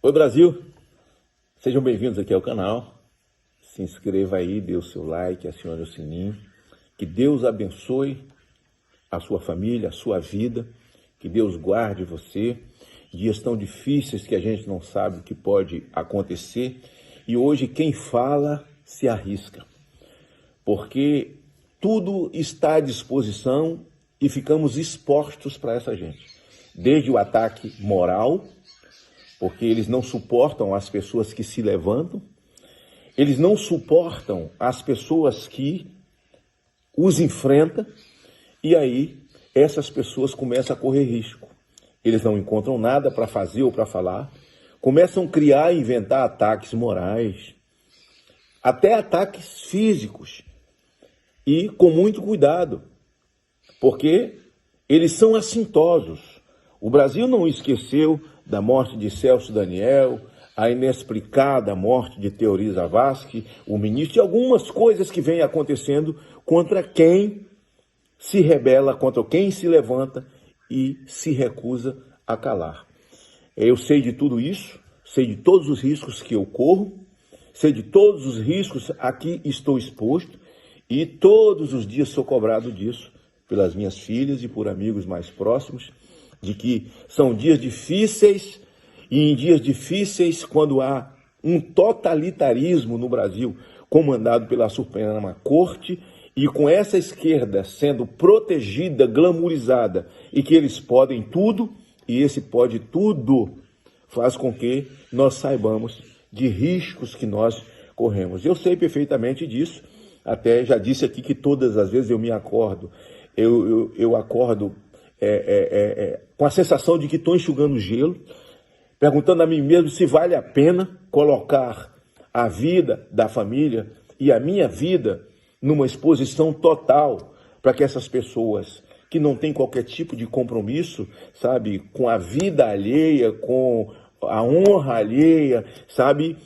Oi, Brasil! Sejam bem-vindos aqui ao canal. Se inscreva aí, dê o seu like, acione o sininho. Que Deus abençoe a sua família, a sua vida. Que Deus guarde você. Dias tão difíceis que a gente não sabe o que pode acontecer. E hoje quem fala se arrisca. Porque tudo está à disposição e ficamos expostos para essa gente. Desde o ataque moral, porque eles não suportam as pessoas que se levantam, eles não suportam as pessoas que os enfrentam, e aí essas pessoas começam a correr risco. Eles não encontram nada para fazer ou para falar, começam a criar e inventar ataques morais, até ataques físicos, e com muito cuidado, porque eles são assintosos. O Brasil não esqueceu da morte de Celso Daniel, a inexplicada morte de Teori Zavascki, o ministro, e algumas coisas que vêm acontecendo contra quem se rebela, contra quem se levanta e se recusa a calar. Eu sei de tudo isso, sei de todos os riscos que eu corro, sei de todos os riscos a que estou exposto e todos os dias sou cobrado disso pelas minhas filhas e por amigos mais próximos, de que são dias difíceis, e em dias difíceis, quando há um totalitarismo no Brasil, comandado pela Suprema Corte, e com essa esquerda sendo protegida, glamourizada, e que eles podem tudo, e esse pode tudo faz com que nós saibamos de riscos que nós corremos. Eu sei perfeitamente disso, até já disse aqui que todas as vezes eu me acordo, eu acordo com a sensação de que estou enxugando gelo, perguntando a mim mesmo se vale a pena colocar a vida da família e a minha vida numa exposição total para que essas pessoas que não têm qualquer tipo de compromisso, sabe, com a vida alheia, com a honra alheia, sabe,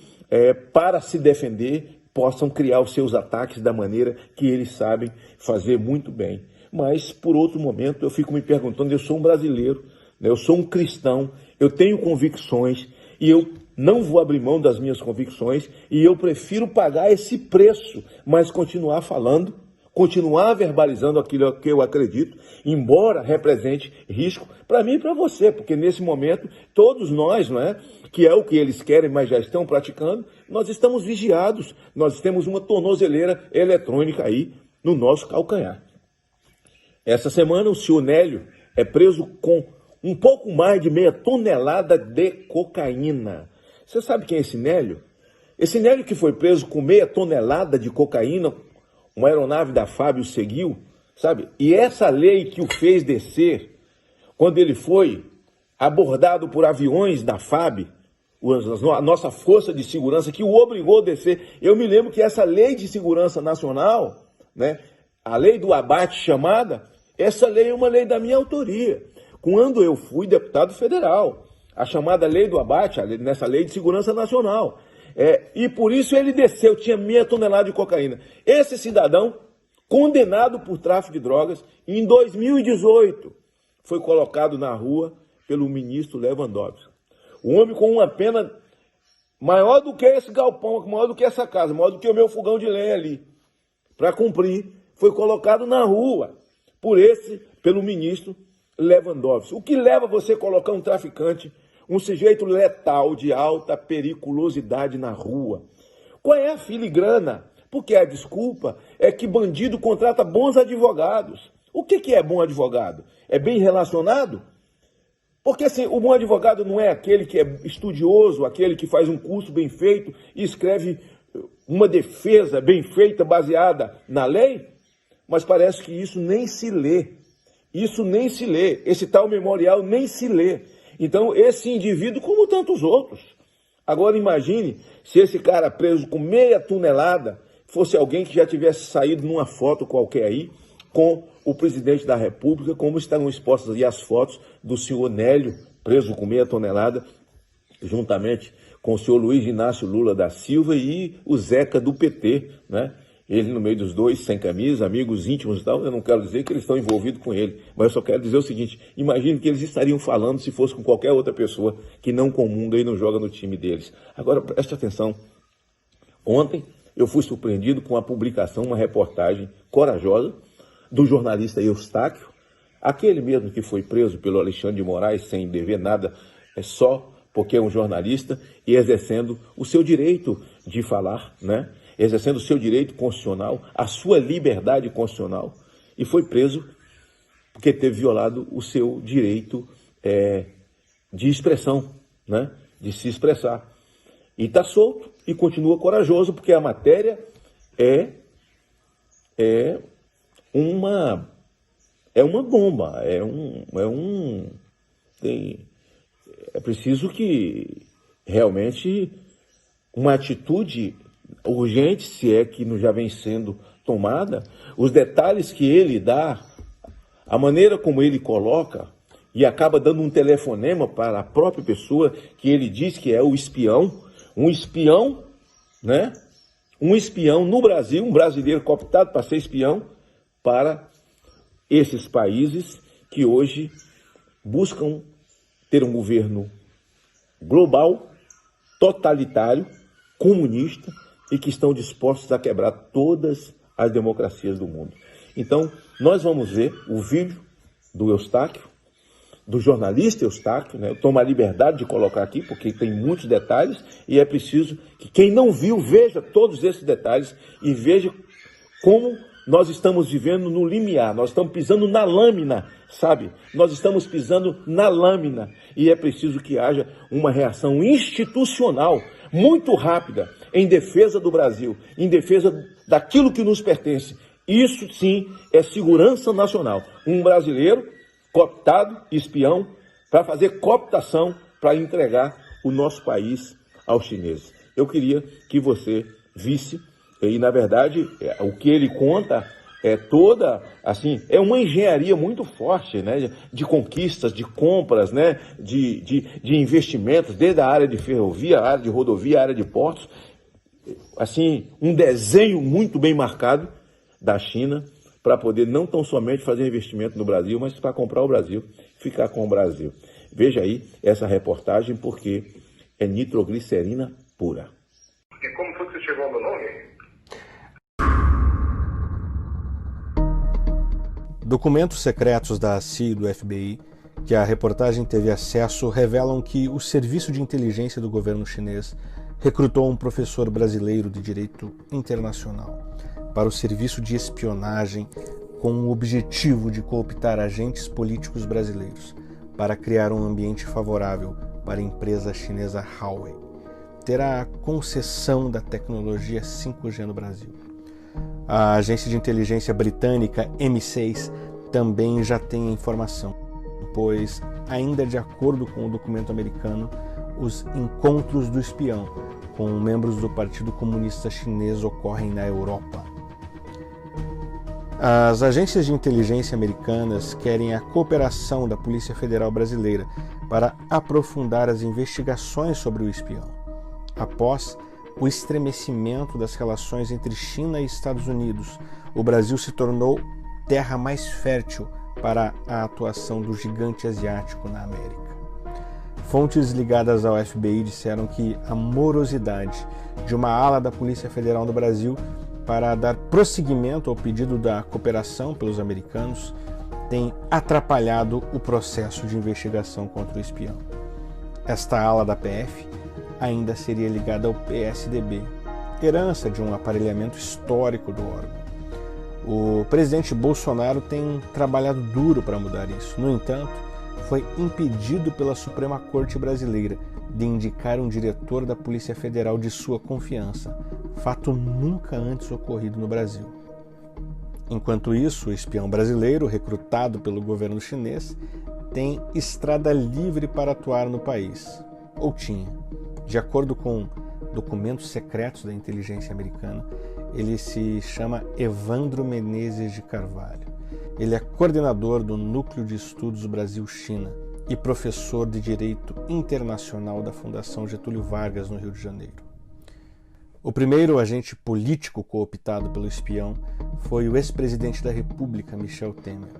para se defender, possam criar os seus ataques da maneira que eles sabem fazer muito bem. Mas, por outro momento, eu fico me perguntando, eu sou um brasileiro, né? Eu sou um cristão, eu tenho convicções e eu não vou abrir mão das minhas convicções e eu prefiro pagar esse preço, mas continuar falando, continuar verbalizando aquilo que eu acredito, embora represente risco para mim e para você, porque nesse momento, todos nós, não é? Que é o que eles querem, mas já estão praticando, nós estamos vigiados, nós temos uma tornozeleira eletrônica aí no nosso calcanhar. Essa semana o senhor Nélio é preso com um pouco mais de meia tonelada de cocaína. Você sabe quem é esse Nélio? Esse Nélio que foi preso com meia tonelada de cocaína, uma aeronave da FAB o seguiu, sabe? E essa lei que o fez descer, quando ele foi abordado por aviões da FAB, a nossa força de segurança que o obrigou a descer. Eu me lembro que essa lei de segurança nacional, né, a lei do abate chamada, essa lei é uma lei da minha autoria. Quando eu fui deputado federal, a chamada lei do abate, nessa lei de segurança nacional. E por isso ele desceu, tinha meia tonelada de cocaína. Esse cidadão, condenado por tráfico de drogas, em 2018, foi colocado na rua pelo ministro Lewandowski. O homem com uma pena maior do que esse galpão, maior do que essa casa, maior do que o meu fogão de lenha ali, para cumprir, foi colocado na rua pelo ministro Lewandowski. O que leva você a colocar um traficante, um sujeito letal de alta periculosidade na rua? Qual é a filigrana? Porque a desculpa é que bandido contrata bons advogados. O que é bom advogado? É bem relacionado? Porque assim, o bom advogado não é aquele que é estudioso, aquele que faz um curso bem feito e escreve uma defesa bem feita, baseada na lei? Mas parece que isso nem se lê. Isso nem se lê. Esse tal memorial nem se lê. Então, esse indivíduo, como tantos outros. Agora, imagine se esse cara preso com meia tonelada fosse alguém que já tivesse saído numa foto qualquer aí com o presidente da República, como estão expostas aí as fotos do senhor Nélio, preso com meia tonelada, juntamente com o senhor Luiz Inácio Lula da Silva e o Zeca do PT, né? ele no meio dos dois, sem camisa, amigos íntimos e tal. Eu não quero dizer que eles estão envolvidos com ele, mas eu só quero dizer o seguinte: imagine que eles estariam falando se fosse com qualquer outra pessoa que não comunga e não joga no time deles. Agora, preste atenção. Ontem eu fui surpreendido com a publicação, uma reportagem corajosa do jornalista Eustáquio, aquele mesmo que foi preso pelo Alexandre de Moraes sem dever nada, só porque é um jornalista e exercendo o seu direito de falar, né? Exercendo o seu direito constitucional, a sua liberdade constitucional, e foi preso porque teve violado o seu direito de expressão, né? De se expressar. E está solto e continua corajoso, porque a matéria é uma bomba, é preciso que realmente uma atitude urgente, se é que não já vem sendo tomada, os detalhes que ele dá, a maneira como ele coloca, e acaba dando um telefonema para a própria pessoa que ele diz que é o espião, um espião, né? Um espião no Brasil, um brasileiro cooptado para ser espião para esses países que hoje buscam ter um governo global, totalitário, comunista, e que estão dispostos a quebrar todas as democracias do mundo. Então, nós vamos ver o vídeo do Eustáquio, do jornalista Eustáquio, né? Eu tomo a liberdade de colocar aqui, porque tem muitos detalhes, e é preciso que quem não viu veja todos esses detalhes e veja como nós estamos vivendo no limiar, nós estamos pisando na lâmina, sabe? Nós estamos pisando na lâmina, e é preciso que haja uma reação institucional muito rápida em defesa do Brasil, em defesa daquilo que nos pertence. Isso sim é segurança nacional. Um brasileiro cooptado, espião, para fazer cooptação para entregar o nosso país aos chineses. Eu queria que você visse, e na verdade o que ele conta é toda, assim, é uma engenharia muito forte, né, de conquistas, de compras, né, de investimentos, desde a área de ferrovia, a área de rodovia, a área de portos, assim, um desenho muito bem marcado da China para poder não tão somente fazer investimento no Brasil, mas para comprar o Brasil, ficar com o Brasil. Veja aí essa reportagem, porque é nitroglicerina pura. E como foi que você chegou ao meu nome? Documentos secretos da CIA e do FBI que a reportagem teve acesso revelam que o Serviço de Inteligência do governo chinês recrutou um professor brasileiro de Direito Internacional para o serviço de espionagem com o objetivo de cooptar agentes políticos brasileiros para criar um ambiente favorável para a empresa chinesa Huawei ter a concessão da tecnologia 5G no Brasil. A agência de inteligência britânica MI6 também já tem a informação, pois, ainda de acordo com o documento americano, os encontros do espião com membros do Partido Comunista Chinês ocorrem na Europa. As agências de inteligência americanas querem a cooperação da Polícia Federal Brasileira para aprofundar as investigações sobre o espião. Após o estremecimento das relações entre China e Estados Unidos, o Brasil se tornou terra mais fértil para a atuação do gigante asiático na América. Fontes ligadas ao FBI disseram que a morosidade de uma ala da Polícia Federal no Brasil para dar prosseguimento ao pedido da cooperação pelos americanos tem atrapalhado o processo de investigação contra o espião. Esta ala da PF ainda seria ligada ao PSDB, herança de um aparelhamento histórico do órgão. O presidente Bolsonaro tem trabalhado duro para mudar isso. No entanto, foi impedido pela Suprema Corte Brasileira de indicar um diretor da Polícia Federal de sua confiança, fato nunca antes ocorrido no Brasil. Enquanto isso, o espião brasileiro, recrutado pelo governo chinês, tem estrada livre para atuar no país, ou tinha. De acordo com documentos secretos da inteligência americana, ele se chama Evandro Menezes de Carvalho. Ele é coordenador do Núcleo de Estudos Brasil-China e professor de Direito Internacional da Fundação Getúlio Vargas, no Rio de Janeiro. O primeiro agente político cooptado pelo espião foi o ex-presidente da República, Michel Temer.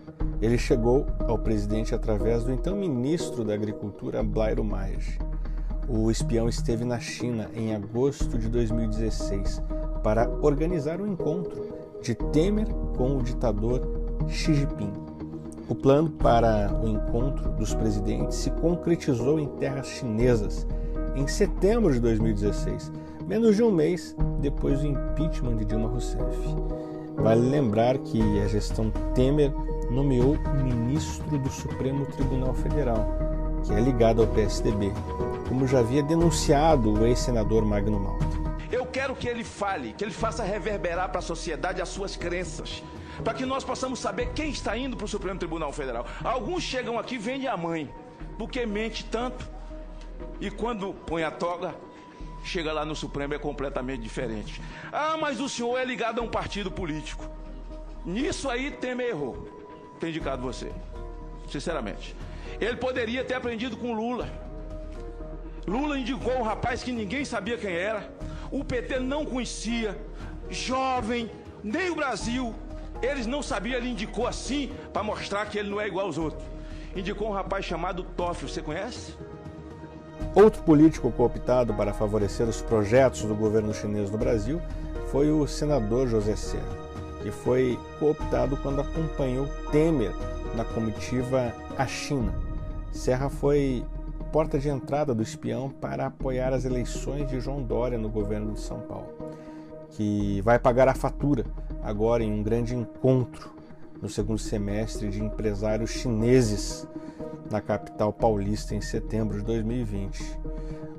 Ele chegou ao presidente através do então ministro da Agricultura, Blairo Maggi. O espião esteve na China em agosto de 2016 para organizar um encontro de Temer com o ditador Xi Jinping. O plano para o encontro dos presidentes se concretizou em terras chinesas em setembro de 2016, menos de um mês depois do impeachment de Dilma Rousseff. Vale lembrar que a gestão Temer nomeou o ministro do Supremo Tribunal Federal, que é ligado ao PSDB, como já havia denunciado o ex-senador Magno Malta. Eu quero que ele fale, que ele faça reverberar para a sociedade as suas crenças, para que nós possamos saber quem está indo para o Supremo Tribunal Federal. Alguns chegam aqui e vendem a mãe, porque mente tanto, e quando põe a toga, chega lá no Supremo é completamente diferente. Ah, mas o senhor é ligado a um partido político. Nisso aí Temer errou. Tenho indicado você, sinceramente. Ele poderia ter aprendido com Lula. Lula indicou um rapaz que ninguém sabia quem era. O PT não conhecia. Jovem, nem o Brasil. Eles não sabiam, ele indicou assim para mostrar que ele não é igual aos outros. Indicou um rapaz chamado Toffoli, você conhece? Outro político cooptado para favorecer os projetos do governo chinês no Brasil foi o senador José Serra, que foi cooptado quando acompanhou Temer na comitiva à China. Serra foi porta de entrada do espião para apoiar as eleições de João Dória no governo de São Paulo, que vai pagar a fatura agora em um grande encontro no segundo semestre de empresários chineses na capital paulista em setembro de 2020.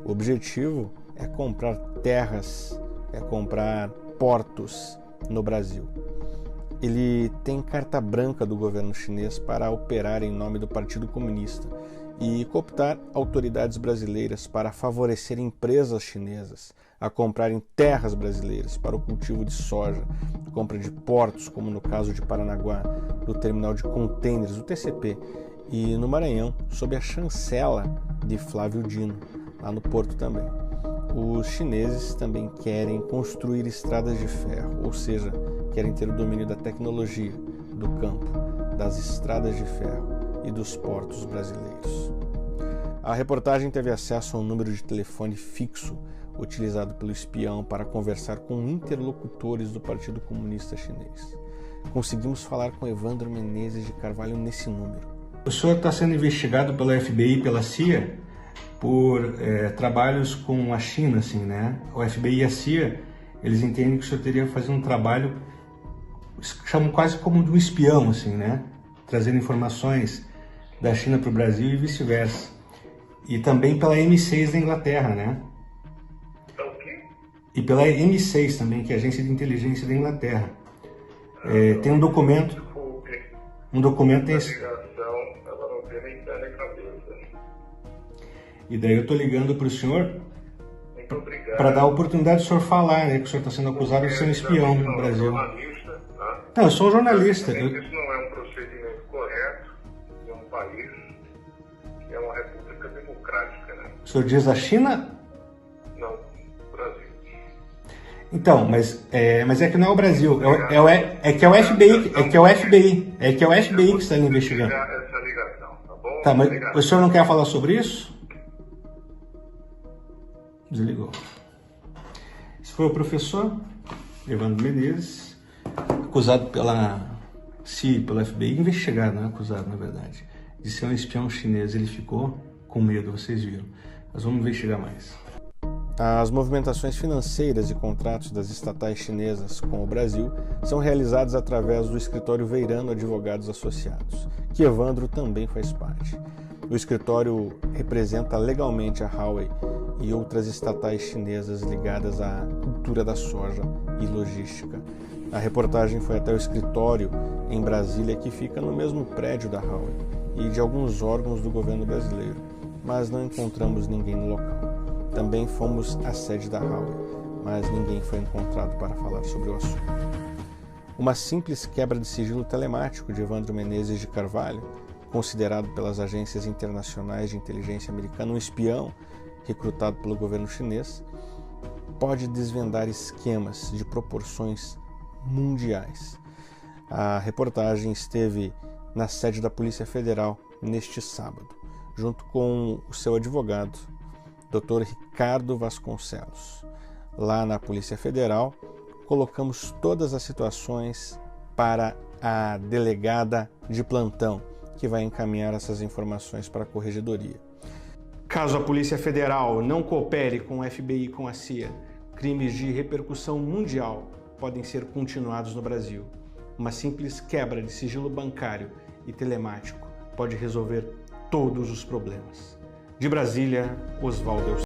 O objetivo é comprar terras, é comprar portos no Brasil. Ele tem carta branca do governo chinês para operar em nome do Partido Comunista e cooptar autoridades brasileiras para favorecer empresas chinesas a comprarem terras brasileiras para o cultivo de soja, compra de portos, como no caso de Paranaguá, do terminal de contêineres, do TCP, e no Maranhão, sob a chancela de Flávio Dino, lá no Porto também. Os chineses também querem construir estradas de ferro, ou seja, querem ter o domínio da tecnologia, do campo, das estradas de ferro e dos portos brasileiros. A reportagem teve acesso a um número de telefone fixo utilizado pelo espião para conversar com interlocutores do Partido Comunista Chinês. Conseguimos falar com Evandro Menezes de Carvalho nesse número. O senhor está sendo investigado pela FBI e pela CIA por trabalhos com a China, assim, né? O FBI e a CIA, eles entendem que o senhor teria que fazer um trabalho, chamam quase como de um espião, assim, né? Trazendo informações da China para o Brasil e vice-versa. E também pela M6 da Inglaterra, né? E pela M6 também, que é a Agência de Inteligência da Inglaterra. Tem um documento tem esse... E daí eu estou ligando para o senhor para dar a oportunidade do senhor falar, né? Que o senhor está sendo acusado de ser um espião no Brasil. Não, eu sou um jornalista. Isso não é um procedimento correto em um país que é uma república democrática, né? O senhor diz a China? Não, Brasil. Então, mas é que não é o Brasil, é que é o FBI que está investigando. Essa ligação, tá bom? Tá, mas o senhor não quer falar sobre isso? Desligou. Esse foi o professor Evandro Menezes, acusado pela CIA, pela FBI, investigado, não é acusado, na verdade, de ser um espião chinês. Ele ficou com medo, vocês viram. Mas vamos investigar mais. As movimentações financeiras e contratos das estatais chinesas com o Brasil são realizadas através do escritório Veirano Advogados Associados, que Evandro também faz parte. O escritório representa legalmente a Huawei e outras estatais chinesas ligadas à cultura da soja e logística. A reportagem foi até o escritório em Brasília, que fica no mesmo prédio da Huawei e de alguns órgãos do governo brasileiro, mas não encontramos ninguém no local. Também fomos à sede da Huawei, mas ninguém foi encontrado para falar sobre o assunto. Uma simples quebra de sigilo telemático de Evandro Menezes de Carvalho, considerado pelas agências internacionais de inteligência americana um espião recrutado pelo governo chinês, pode desvendar esquemas de proporções mundiais. A reportagem esteve na sede da Polícia Federal neste sábado, junto com o seu advogado, Dr. Ricardo Vasconcelos. Lá na Polícia Federal, colocamos todas as situações para a delegada de plantão, que vai encaminhar essas informações para a Corregedoria. Caso a Polícia Federal não coopere com o FBI e com a CIA, crimes de repercussão mundial podem ser continuados no Brasil. Uma simples quebra de sigilo bancário e telemático pode resolver todos os problemas. De Brasília, Oswaldo.